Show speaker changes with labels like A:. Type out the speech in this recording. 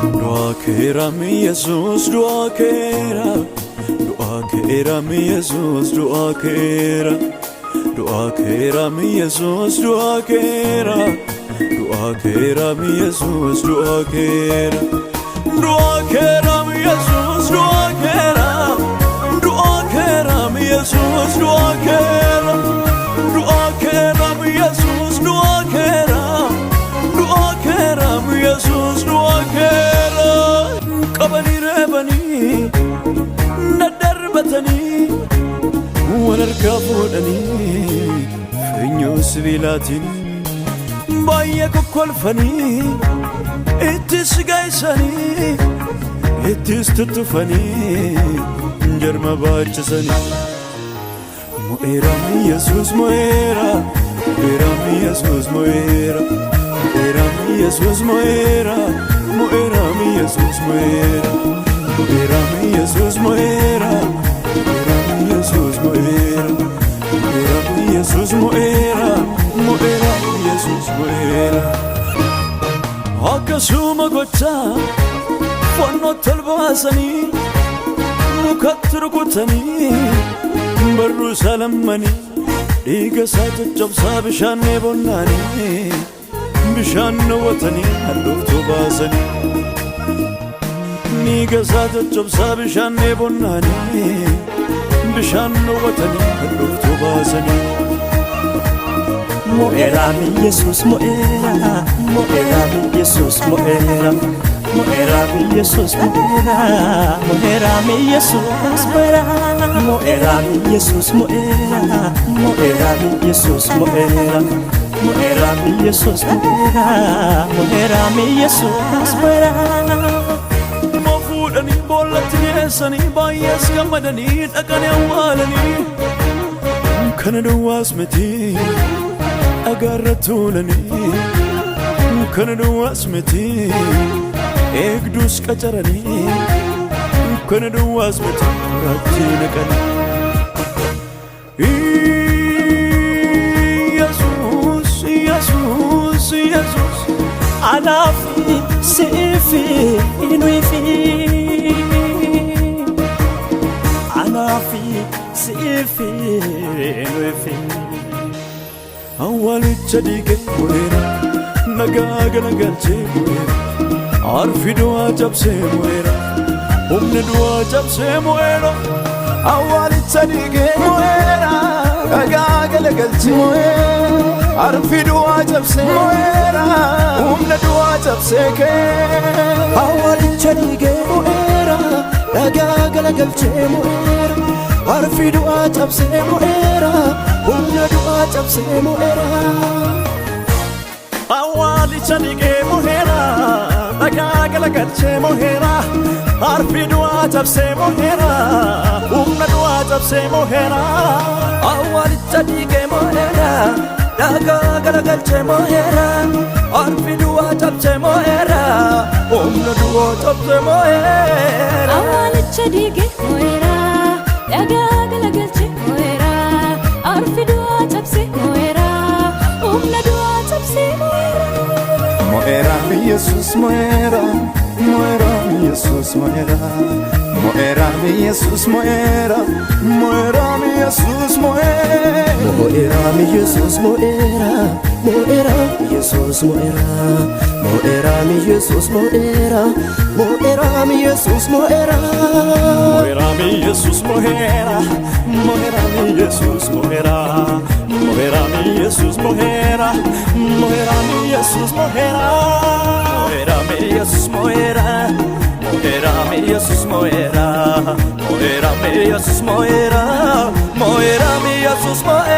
A: Dua kera mi Jesus, dua kera. Dua kera mi Jesus, dua kera. Dua kera mi Jesus, dua kera. Dua kera mi Jesus, dua kera. Dua kera mi Jesus, dua kera. Dua kera mi Jesus, dua kera. Dua kera mi Jesus, dua kera. Dua kera mi Jesus, dua kera. Qabani rebani nadarbatani wanarkafudani finyo sibilatin baye kokkolfani ittis gaisani ittis tutufani jarma bachisani moera mi Jesus moera mi Jesus moera mi Jesus moera mi Jesus moera mi Jesus moera mi Jesus moera mi Jesus moera mi Jesus moera akasuma gocha fanno talbasani mukatru kutani barru salamani diga sat jabsa bishane bonani bishane watani aluftu basani diga sat jabsa bishane bonani bishane watani aluftu basani
B: moera mi Jesus moera mi Jesus moera mi Jesus moera mi Jesus moera mi Jesus moera mi Jesus moera mi Jesus moera mi Jesus moera
A: mafudani bollatni esani bayas gamadani dakane awalani kanadu wasmeti agarratulani kanadu wasmeti egdus qacarani kanadu wasmeti ratinakani Jesus Jesus Jesus
B: anafi sifi inuifi anafi sifi inuifi
A: awali chadige moera nagaga nagalche moera arfi dua jabse moera umne dua jabse moera awali chadige moera nagaga nagalche moera arfi dua jabse moera umne dua jabse ke
B: awali chadige moera nagaga nagalche moera arfi dua jabse moera umne dua jabse moera
A: awali chadige moera nagaga nagalche moera arfi dua jabse moera umne dua jabse moera
B: awali chadige moera nagaga nagalche moera arfi dua jabse moera umne dua jabse moera
C: awali chadige moera nagaga nagalche moera arfi dua jabse moera umne dua jabse moera
A: moera mi Jesus moera mi Jesus moera mi Jesus moera mi Jesus moera
B: mi Jesus moera mi Jesus moera mi Jesus moera mi Jesus moera
A: mi Jesus moera mi Jesus moera mi Jesus moera mi Jesus moera mi Jesus moera mi Jesus moera mi Jesus moera mi Jesus moera